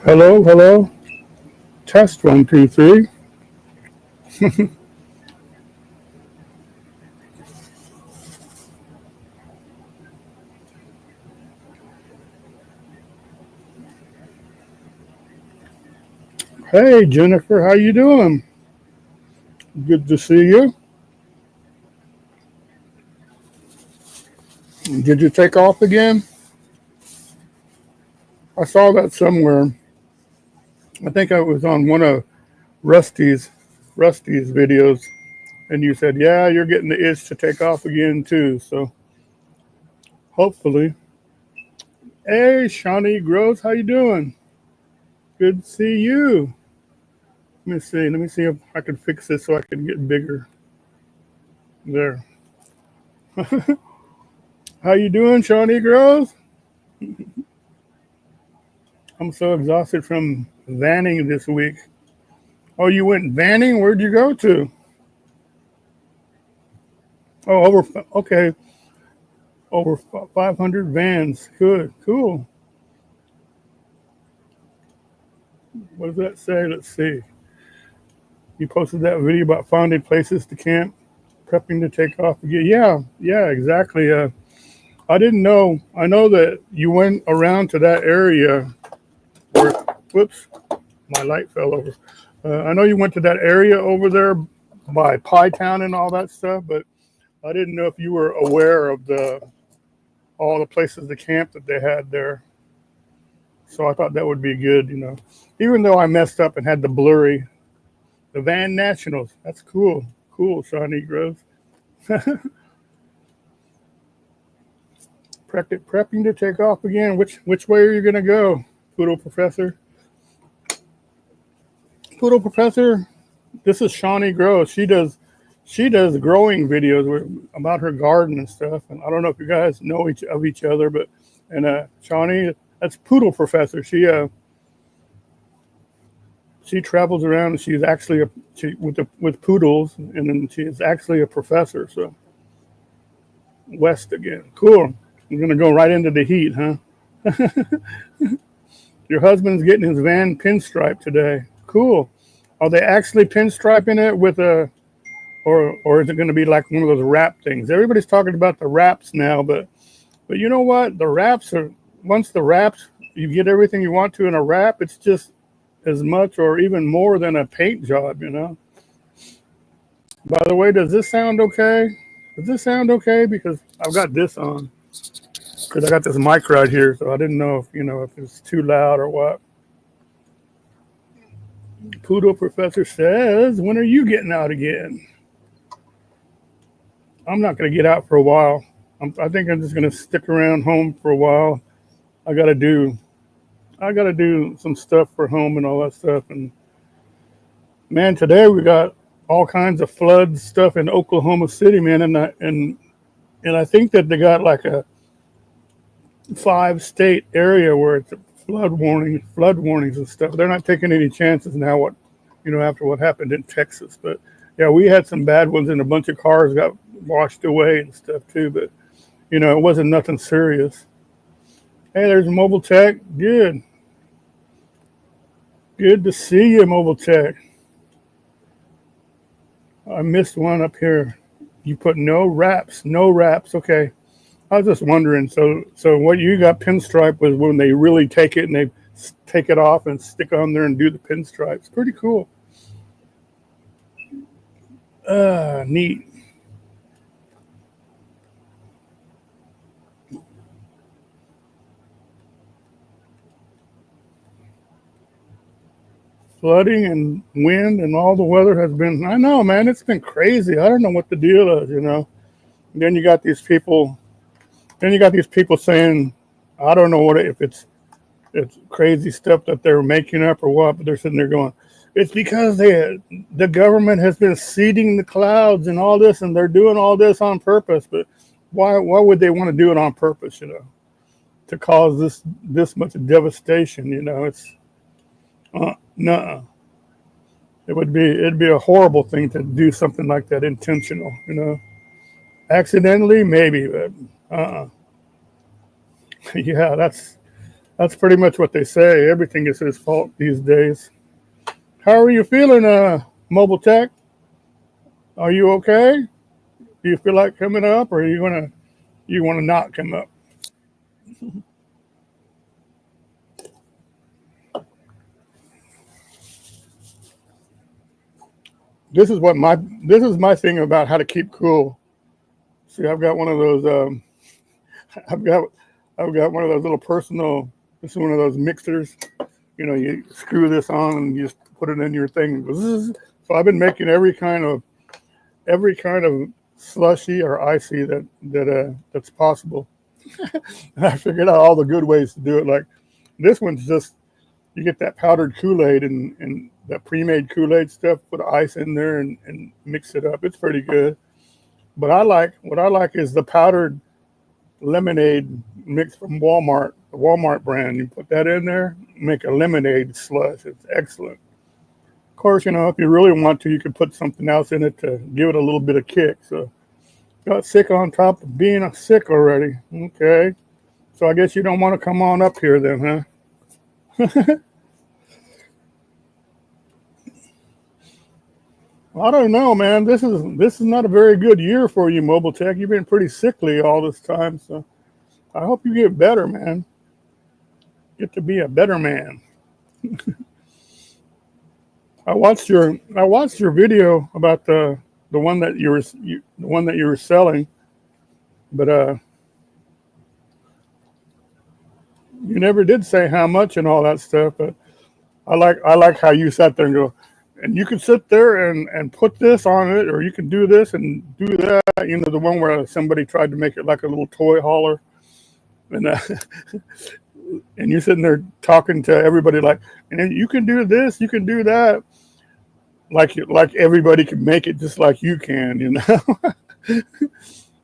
Hello, hello. Test 1, 2, 3. Hey, Jennifer, how you doing? Good to see you. Did you take off again? I saw that somewhere. I think I was on one of Rusty's videos, and you said, "Yeah, you're getting the itch to take off again too." So hopefully. Hey, Shawnee Groves, how you doing? Good to see you. Let me see. Let me see if I can fix this so I can get bigger. There. How you doing, Shawnee Groves? I'm so exhausted from vanning this week. Oh, you went vanning? Where'd you go to? Oh, okay, over 500 vans. Good, cool. What does that say? Let's see. You posted that video about finding places to camp, prepping to take off again. Yeah, exactly. I didn't know. I know that you went around to that area where, whoops, my light fell over. I know you went to that area over there by Pie Town and all that stuff, but I didn't know if you were aware of all the places to camp that they had there. So I thought that would be good. Even though I messed up and had the Van Nationals. That's cool. Cool, Shawnee Groves. Prepping to take off again. Which way are you gonna go, Poodle Professor? Poodle Professor, this is Shawnee Groves. She does growing videos about her garden and stuff. And I don't know if you guys know each other, but Shawnee, that's Poodle Professor. She travels around and she's actually with poodles, and then she is actually a professor. So west again, cool. We're gonna go right into the heat, huh? Your husband's getting his van pinstripe today. Cool. Are they actually pinstriping it with or is it going to be like one of those wrap things? Everybody's talking about the wraps now, but you know what? The wraps are once the wraps you get everything you want to in a wrap. It's just as much or even more than a paint job. By the way, does this sound okay? Does this sound okay? Because I've got this on. Because I got this mic right here, so I didn't know if it's too loud or what. Poodle Professor says, "When are you getting out again?" I'm not going to get out for a while. I think I'm just going to stick around home for a while. I got to do some stuff for home and all that stuff. And man, today we got all kinds of flood stuff in Oklahoma City, man. And I think that they got like a 5-state area where it's flood warnings and stuff. They're not taking any chances now. After what happened in Texas, but yeah, we had some bad ones, and a bunch of cars got washed away and stuff too. But it wasn't nothing serious. Hey, there's Mobile Tech. Good to see you, Mobile Tech. I missed one up here. You put no wraps. Okay. I was just wondering. So what you got pinstripe was when they really take it and they take it off and stick on there and do the pinstripes. Pretty cool. Neat. Flooding and wind and all the weather has been, I know, man, it's been crazy. I don't know what the deal is. And then you got these people saying, I don't know if it's crazy stuff that they're making up or what, but they're sitting there going, it's because the government has been seeding the clouds and all this, and they're doing all this on purpose. But why would they want to do it on purpose, to cause this much devastation? It's no. It'd be a horrible thing to do something like that intentional, Accidentally, maybe, but yeah, that's That's pretty much what they say. Everything is his fault these days. How are you feeling, Mobile Tech? Are you okay? Do you feel like coming up, or you wanna not come up? This is my thing about how to keep cool. See, I've got one of those. I've got one of those little personal. This is one of those mixers. You know, you screw this on and you just put it in your thing. So I've been making every kind of slushy or icy that's possible. And I figured out all the good ways to do it. Like this one's just, you get that powdered Kool-Aid and that pre-made Kool-Aid stuff, put ice in there and mix it up. It's pretty good. But what I like is the powdered lemonade mix from Walmart, the Walmart brand. You put that in there, make a lemonade slush. It's excellent. Of course, you know, if you really want to, you could put something else in it to give it a little bit of kick. So got sick on top of being sick already. Okay. So I guess you don't want to come on up here then, huh? I don't know, man. This is not a very good year for you, Mobile Tech. You've been pretty sickly all this time, so I hope you get better, man. Get to be a better man. I watched your video about the one that you were selling, but you never did say how much and all that stuff. But I like how you sat there and go, and you can sit there and put this on it, or you can do this and do that. You know, the one where somebody tried to make it like a little toy hauler, and and you're sitting there talking to everybody like, and you can do this, you can do that, like everybody can make it just like you can, you know.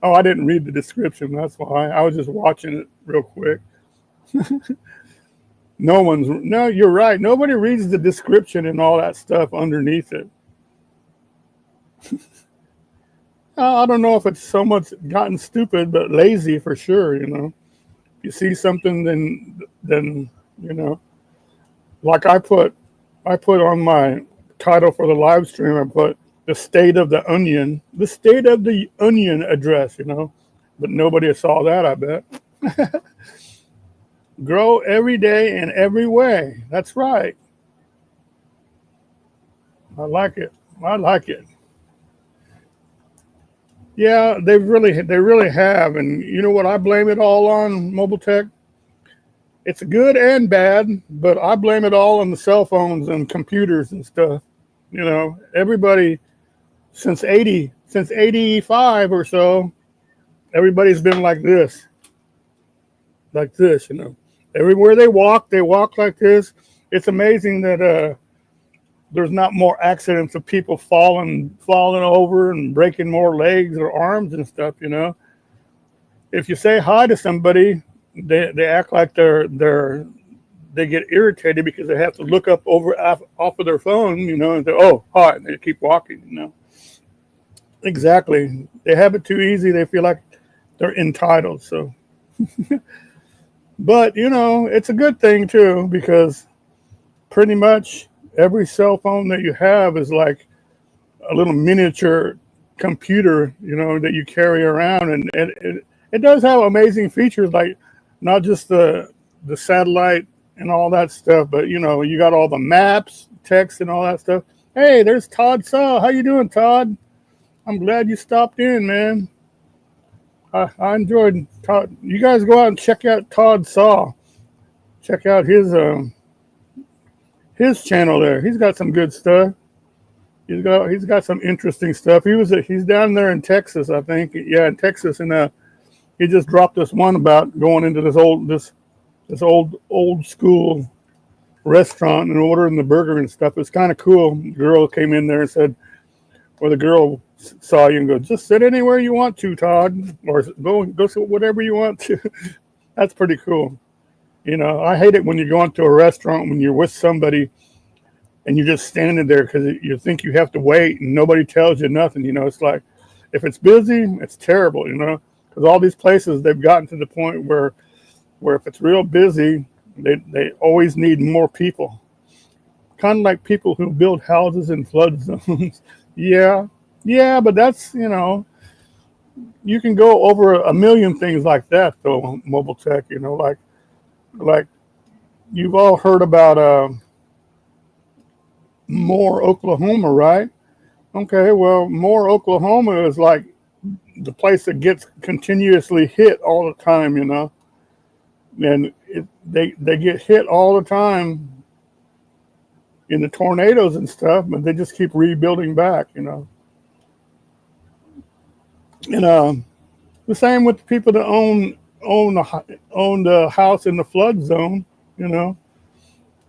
Oh, I didn't read the description. That's why I was just watching it real quick. No, you're right. Nobody reads the description and all that stuff underneath it. I don't know if it's so much gotten stupid, but lazy for sure, you know. If you see something, then you know, like I put on my title for the live stream, I put the state of the onion address, you know, but nobody saw that, I bet. Grow every day in every way. That's right. I like it. Yeah, they really have. And you know what I blame it all on, Mobile Tech? It's good and bad, but I blame it all on the cell phones and computers and stuff. You know, everybody since 85 or so, everybody's been like this, you know. Everywhere they walk like this. It's amazing that there's not more accidents of people falling over and breaking more legs or arms and stuff, you know. If you say hi to somebody, they act like they get irritated because they have to look up off of their phone, you know, and say, oh, hi, and they keep walking, you know. Exactly. They have it too easy. They feel like they're entitled, so. But, you know, it's a good thing, too, because pretty much every cell phone that you have is like a little miniature computer, you know, that you carry around. And it does have amazing features, like not just the satellite and all that stuff, but, you know, you got all the maps, text, and all that stuff. Hey, there's Todd Saw. How you doing, Todd? I'm glad you stopped in, man. I enjoyed Todd. You guys go out and check out Todd Saw. Check out his channel there. He's got some good stuff. He's got some interesting stuff. He's down there in Texas, I think. Yeah, in Texas, and he just dropped this one about going into this old school restaurant and ordering the burger and stuff. It's kind of cool. The girl came in there and said, or the girl saw you and go, just sit anywhere you want to, Todd, or go sit whatever you want to. That's pretty cool. You know, I hate it when you go into a restaurant when you're with somebody and you're just standing there because you think you have to wait and nobody tells you nothing. You know, it's like, if it's busy, it's terrible, you know, because all these places, they've gotten to the point where if it's real busy, They always need more people. Kind of like people who build houses in flood zones. Yeah, yeah, but that's, you can go over a million things like that though, mobile tech, like you've all heard about Moore, Oklahoma, right? Okay, well, Moore, Oklahoma is like the place that gets continuously hit all the time, and they get hit all the time in the tornadoes and stuff, but they just keep rebuilding back, And the same with the people that own the house in the flood zone,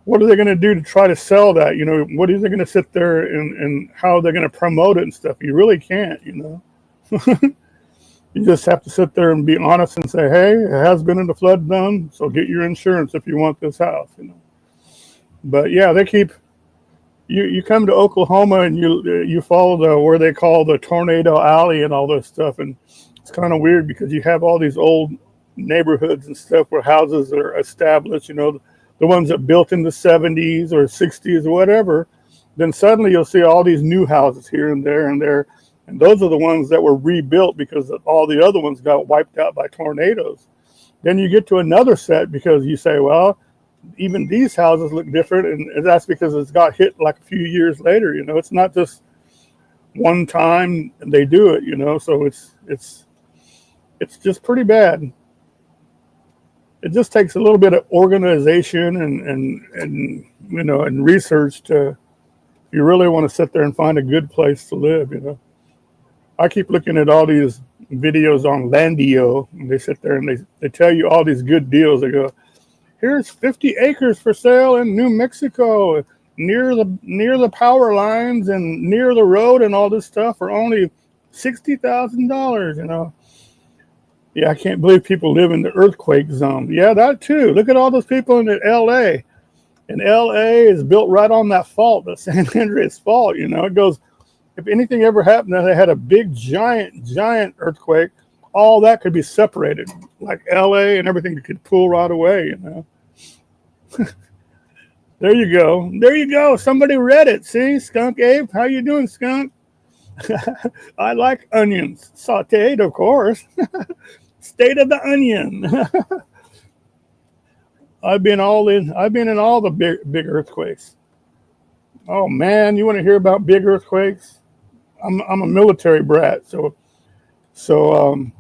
What are they going to do to try to sell that? What are they going to sit there and how they're going to promote it and stuff? You really can't, You just have to sit there and be honest and say, hey, it has been in the flood zone, so get your insurance if you want this house, But yeah, they keep, you come to Oklahoma and you follow where they call the Tornado Alley and all this stuff, and it's kind of weird because you have all these old neighborhoods and stuff where houses are established, the ones that built in the 70s or 60s or whatever. Then suddenly you'll see all these new houses here and there and there. And those are the ones that were rebuilt because all the other ones got wiped out by tornadoes. Then you get to another set because you say, well, even these houses look different. And that's because it's got hit like a few years later. It's not just one time they do it, So it's just pretty bad. It just takes a little bit of organization and research if you really want to sit there and find a good place to live, I keep looking at all these videos on Landio, and they sit there and they tell you all these good deals. They go, here's 50 acres for sale in New Mexico, near the power lines and near the road and all this stuff for only $60,000, Yeah, I can't believe people live in the earthquake zone. Yeah, that too. Look at all those people in L.A. And L.A. is built right on that fault, the San Andreas fault, It goes, if anything ever happened that they had a big, giant earthquake, all that could be separated. Like L.A. and everything could pull right away, There you go. There you go. Somebody read it. See, Skunk Ape? How you doing, Skunk? I like onions. Sauteed, of course. State of the onion. I've been in all the big earthquakes. Oh man, you want to hear about big earthquakes? I'm a military brat, so we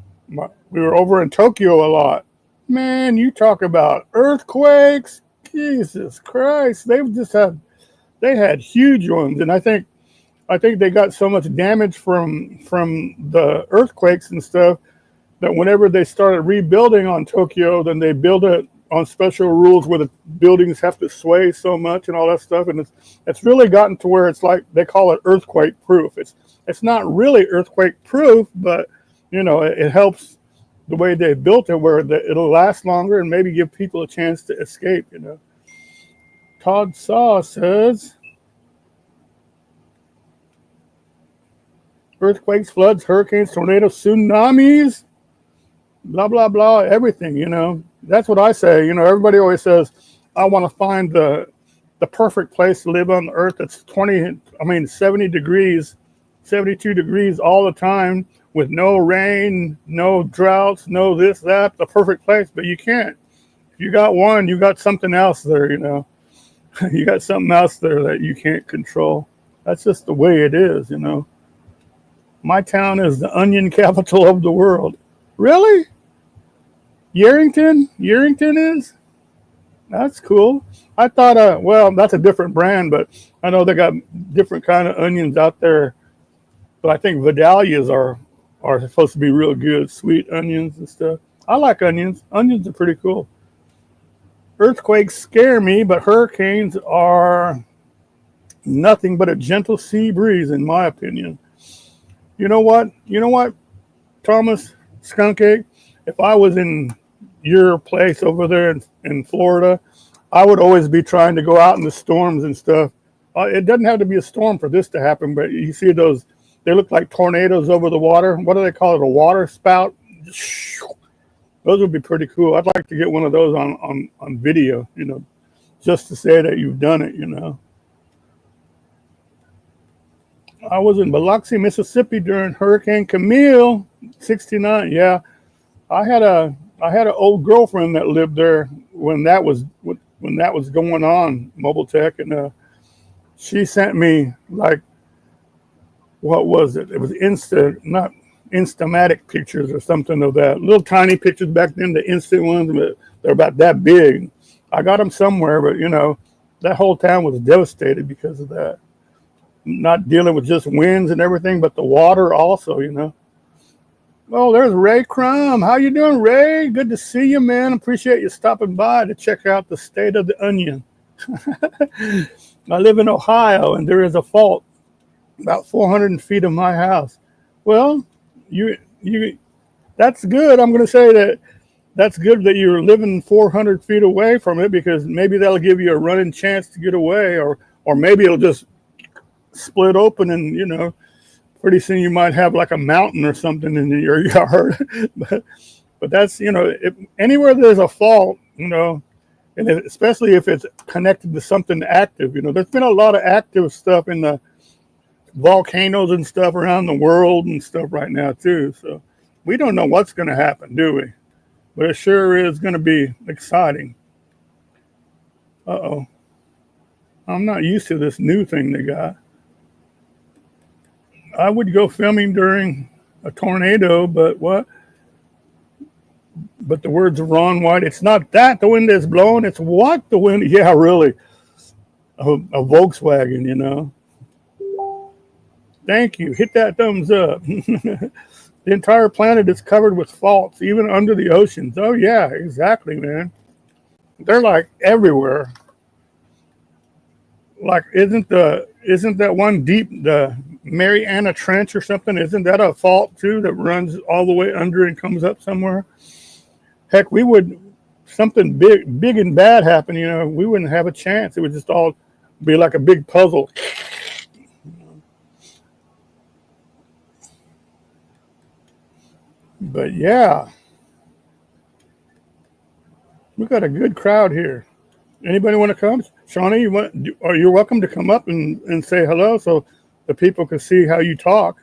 were over in Tokyo a lot. Man, you talk about earthquakes. Jesus Christ, they had huge ones, and I think they got so much damage from the earthquakes and stuff that whenever they started rebuilding on Tokyo, then they build it on special rules where the buildings have to sway so much and all that stuff. And it's really gotten to where it's like they call it earthquake proof. It's not really earthquake proof, but it helps the way they built it where it'll last longer and maybe give people a chance to escape. Todd Saw says, earthquakes, floods, hurricanes, tornadoes, tsunamis, blah, blah, blah, everything, That's what I say. Everybody always says, I want to find the perfect place to live on the earth that's 70 degrees, 72 degrees all the time with no rain, no droughts, no this, that, the perfect place. But you can't. If you got one, you got something else there, You got something else there that you can't control. That's just the way it is, My town is the onion capital of the world. Really? Yerington is? That's cool. I thought, well, that's a different brand, but I know they got different kind of onions out there. But I think Vidalias are supposed to be real good, sweet onions and stuff. I like onions. Onions are pretty cool. Earthquakes scare me, but hurricanes are nothing but a gentle sea breeze, in my opinion. You know what, Thomas Skunk Egg? If I was in your place over there in Florida, I would always be trying to go out in the storms and stuff. It doesn't have to be a storm for this to happen, but you see those, they look like tornadoes over the water. What do they call it? A water spout? Those would be pretty cool. I'd like to get one of those on video, you know, just to say that you've done it, you know. I was in Biloxi, Mississippi during Hurricane Camille, '69. Yeah, I had an old girlfriend that lived there when that was going on, mobile tech, and she sent me, like, what was it? It was not Instamatic pictures or something of that. Little tiny pictures back then, the instant ones, but they're about that big. I got them somewhere, but you know, that whole town was devastated because of that. Not dealing with just winds and everything, but the water also, you know. Oh, there's Ray Crum. How you doing, Ray? Good to see you, man. Appreciate you stopping by to check out the state of the onion. I live in Ohio, and there is a fault about 400 feet of my house. Well, you that's good. I'm going to say that's good that you're living 400 feet away from it, because maybe that'll give you a running chance to get away, or maybe it'll just split open and, you know, pretty soon you might have like a mountain or something in your yard. but that's, you know, anywhere there's a fault, you know, and especially if it's connected to something active, you know, there's been a lot of active stuff in the volcanoes and stuff around the world and stuff right now too. So we don't know what's going to happen, do we? But it sure is going to be exciting. Uh-oh. I'm not used to this new thing they got. I would go filming during a tornado, but what? But the words of Ron White, it's not that the wind is blowing, it's what the wind, yeah, really. A Volkswagen, you know. Thank you. Hit that thumbs up. The entire planet is covered with faults, even under the oceans. Oh, yeah, exactly, man. They're like everywhere. Like, isn't that one deep, the Mariana Trench or something? Isn't that a fault too that runs all the way under and comes up somewhere? Heck, something big and bad happen, you know, we wouldn't have a chance. It would just all be like a big puzzle. But yeah, we got a good crowd here. Anybody want to come? Shawnee, you're welcome to come up and say hello so the people can see how you talk.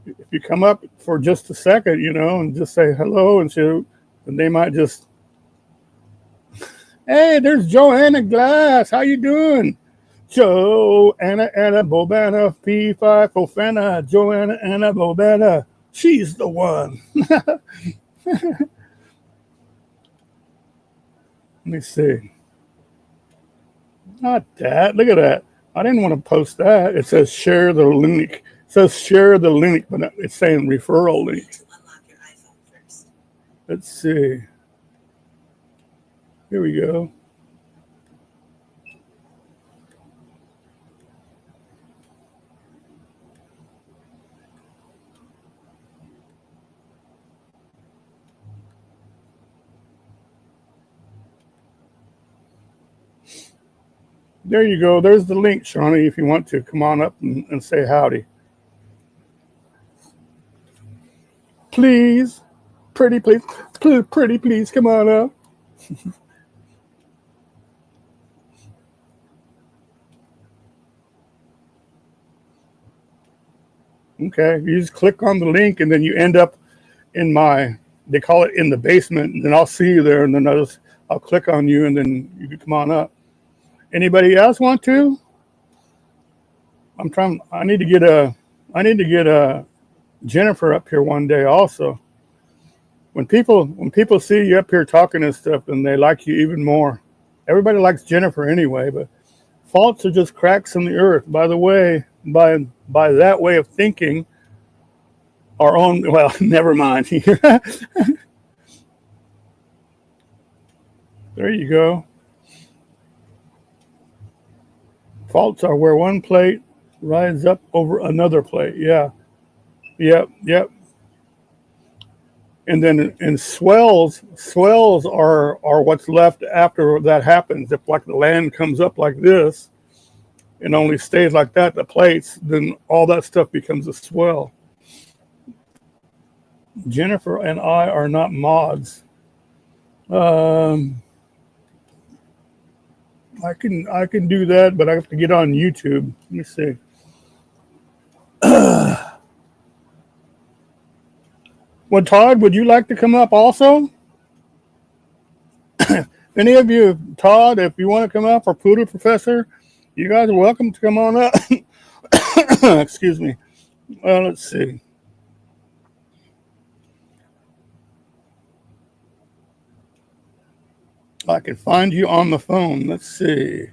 If you come up for just a second, you know, and just say hello and they might just, hey, there's Joanna Glass. How you doing? Joanna Bobana, P5 Fofana, Joanna Anna Bobana. She's the one. Let me see. Not that. Look at that. I didn't want to post that. It says share the link. It says share the link, but it's saying referral link. Let's see. Here we go. There you go. There's the link, Shawnee, if you want to. Come on up and say howdy. Please. Pretty please. Pretty please. Come on up. Okay. You just click on the link and then you end up in they call it in the basement, and then I'll see you there, and then I'll click on you, and then you can come on up. Anybody else want to? I need to get Jennifer up here one day also. When people see you up here talking and stuff, then they like you even more. Everybody likes Jennifer anyway, but faults are just cracks in the earth. By the way, by that way of thinking, our own, well, never mind. There you go. Faults are where one plate rides up over another plate. Yeah. Yep. And then swells are what's left after that happens. If like the land comes up like this and only stays like that, the plates, then all that stuff becomes a swell. Jennifer and I are not mods. Um, I can do that, but I have to get on YouTube. Let me see. Well, Todd, would you like to come up also? Any of you, Todd, if you want to come up, or Poodle Professor, you guys are welcome to come on up. Excuse me. Well, let's see. I can find you on the phone. Let's see.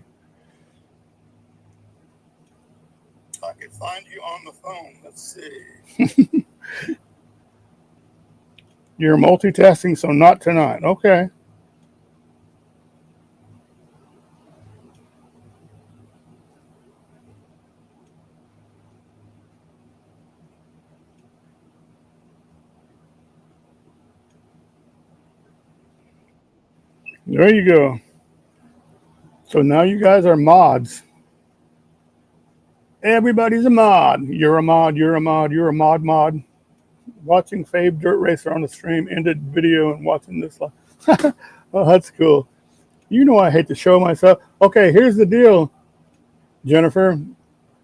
I can find you on the phone. Let's see. You're multitasking, so not tonight. Okay. There you go. So now you guys are mods. Everybody's a mod. You're a mod. You're a mod. You're a mod. Watching Fave Dirt Racer on the stream, ended video, and watching this live. Oh, that's cool. You know I hate to show myself. Okay, here's the deal, Jennifer.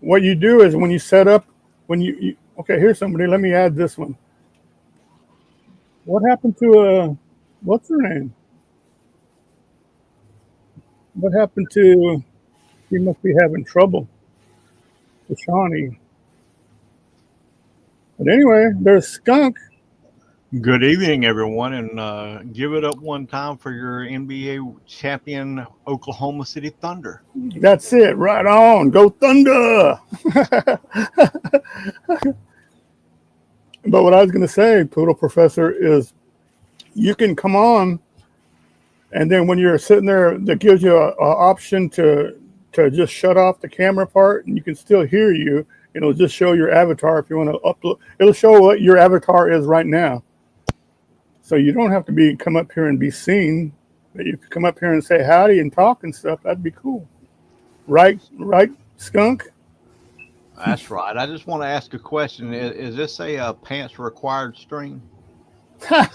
What you do is when you set up, okay, here's somebody. Let me add this one. What happened to what's her name? What happened to? She must be having trouble. To Shawnee. But anyway, there's Skunk. Good evening, everyone, and give it up one time for your NBA champion, Oklahoma City Thunder. That's it. Right on. Go Thunder. But what I was going to say, Poodle Professor, is you can come on, and then when you're sitting there, that gives you an option to just shut off the camera part, and you can still hear you. It'll just show your avatar if you want to upload. It'll show what your avatar is right now. So you don't have to come up here and be seen, but you can come up here and say howdy and talk and stuff. That'd be cool. Right, Skunk? That's right. I just want to ask a question. Is this a pants required stream? I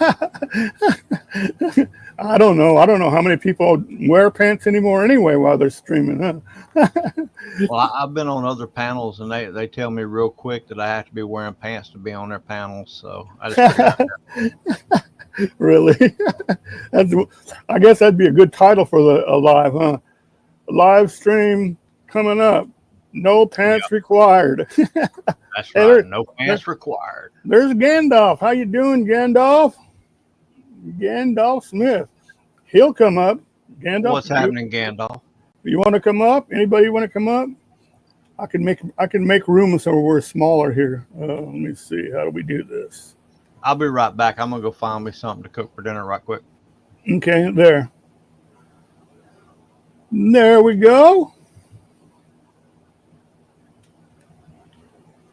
don't know. I don't know how many people wear pants anymore anyway while they're streaming, huh? Well, I've been on other panels, and they tell me real quick that I have to be wearing pants to be on their panels. So I just figured out that. Really? That's, I guess that'd be a good title for a live, huh? A live stream coming up. No pants Yep, required. that's Hey, right. No pants required. there's Gandalf. How you doing, Gandalf? Gandalf Smith. He'll come up. Gandalf, What's happening, Gandalf? you want to come up? Anybody want to come up? I can make room so we're smaller here. Let me see. How do we do this? I'll be right back. I'm gonna go find me something to cook for dinner right quick. Okay, there. There we go.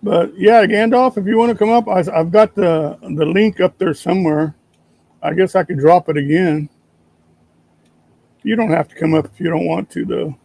But yeah, Gandalf, if you want to come up, I've got the link up there somewhere. I guess I could drop it again. You don't have to come up if you don't want to, though.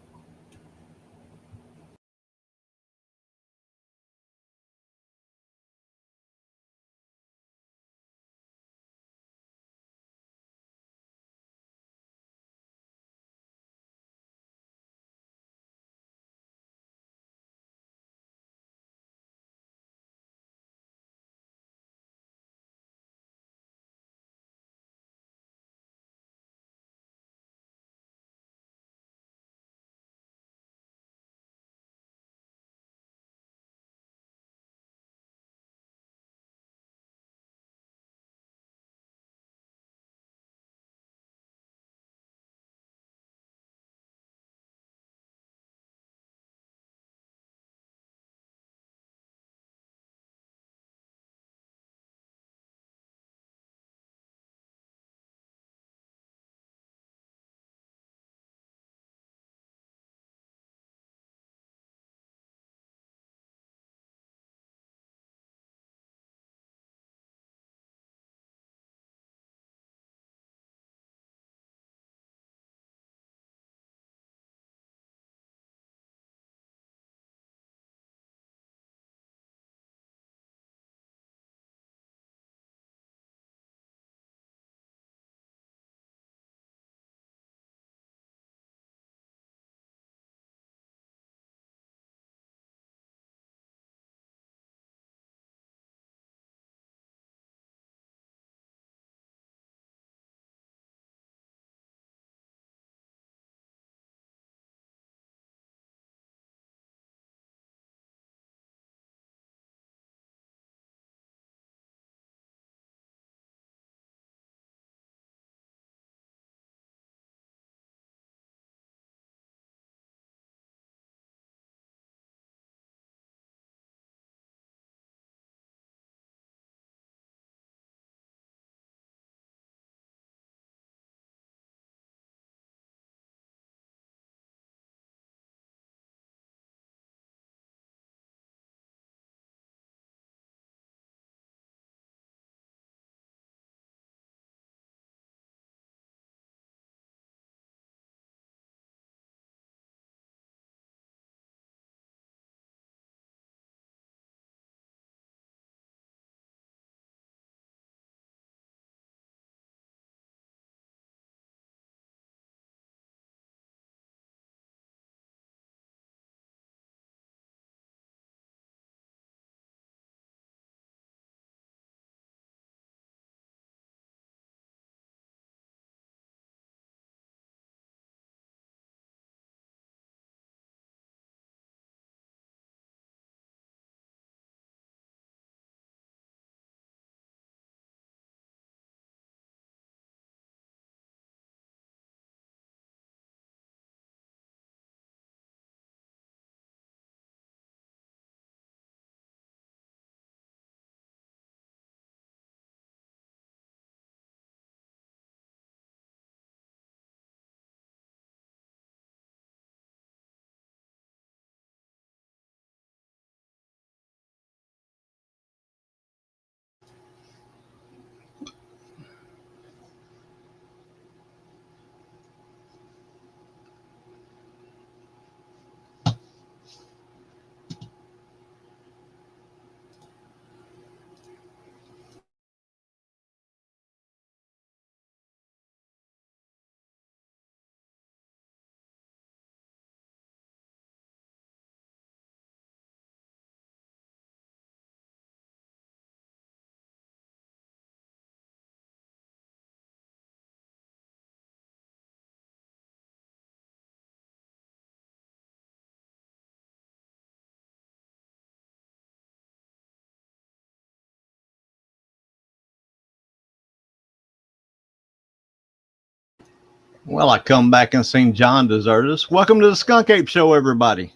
Well, I come back and seen John desert us. Welcome to the Skunk Ape Show, everybody.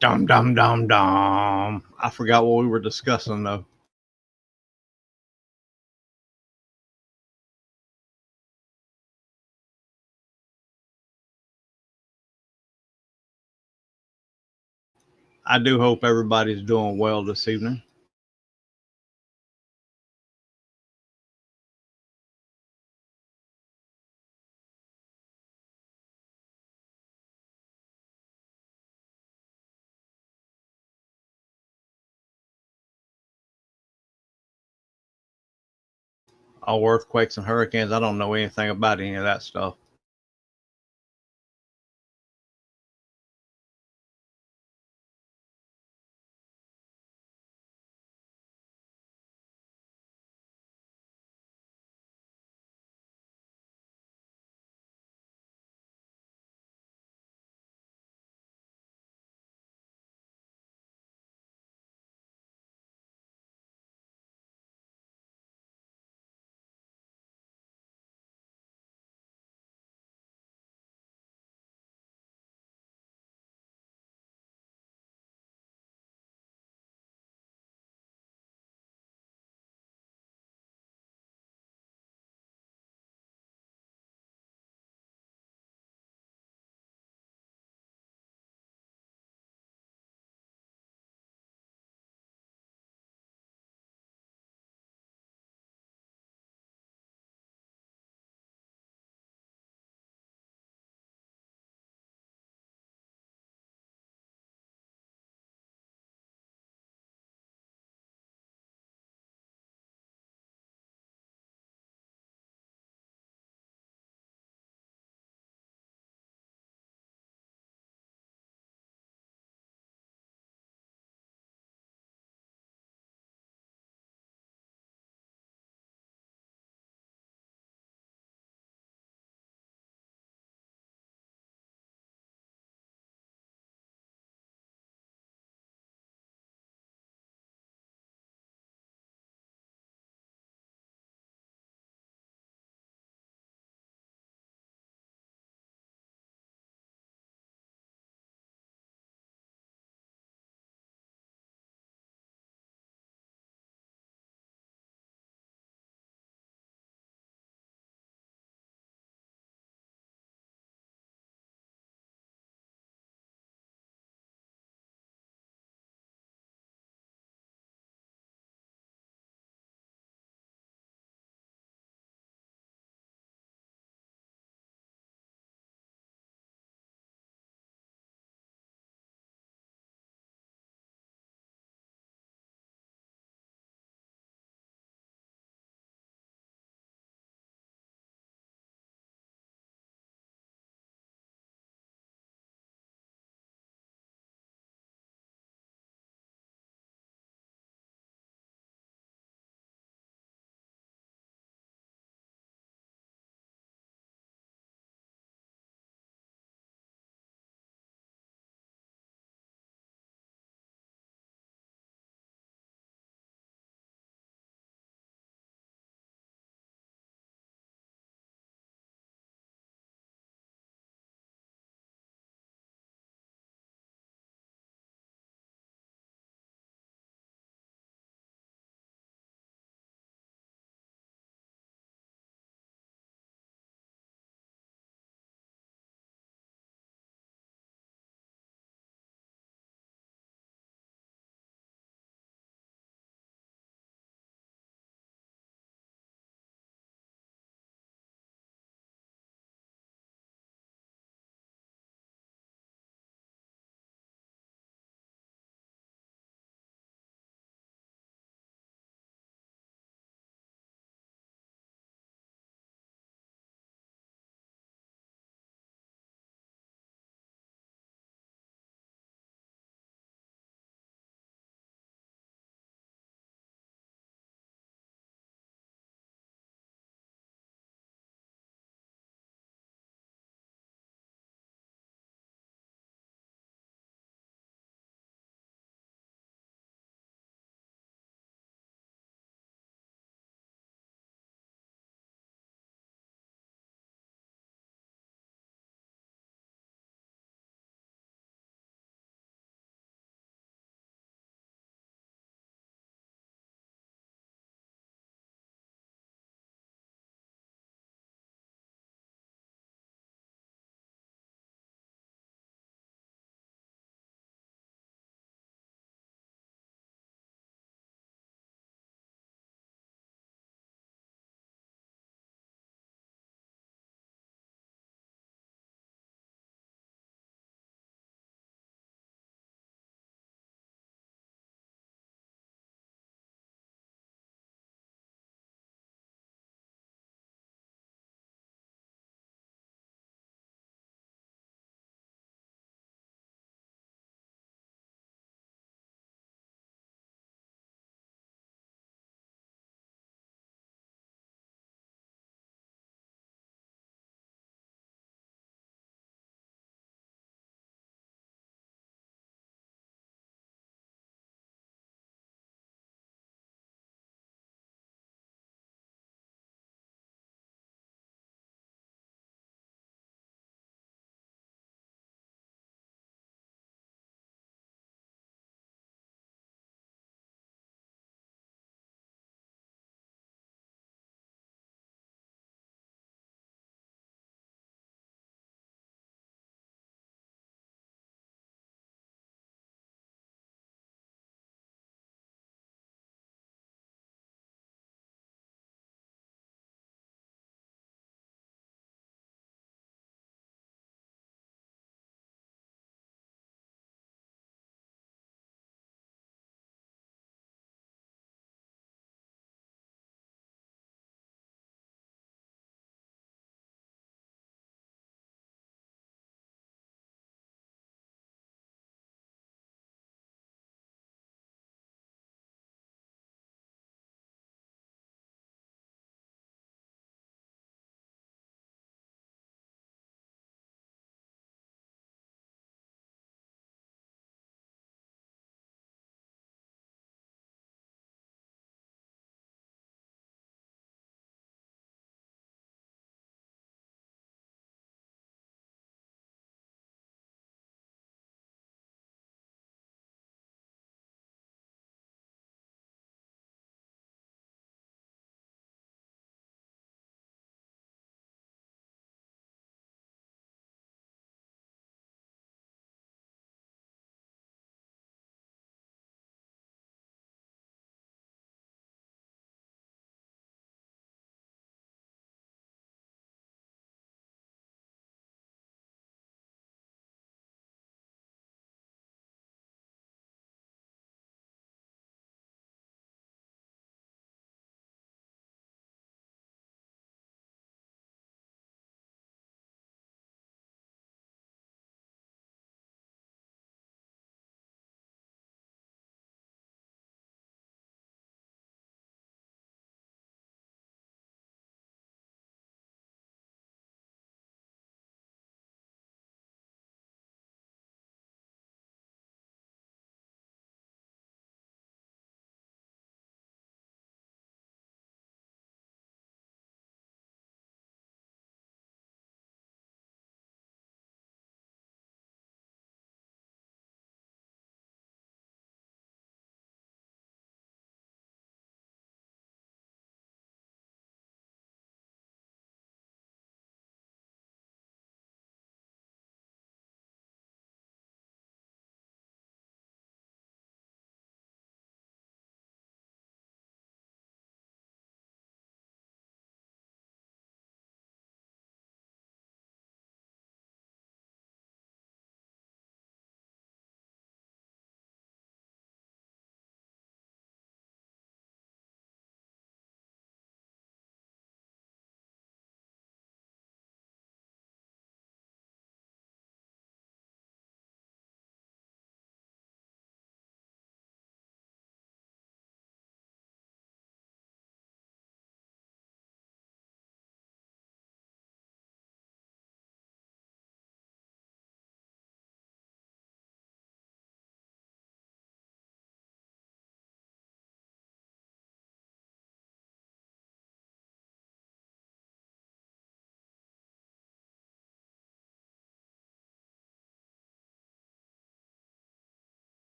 Dum, dum, dum, dum. I forgot what we were discussing, though. I do hope everybody's doing well this evening. All earthquakes and hurricanes, I don't know anything about any of that stuff.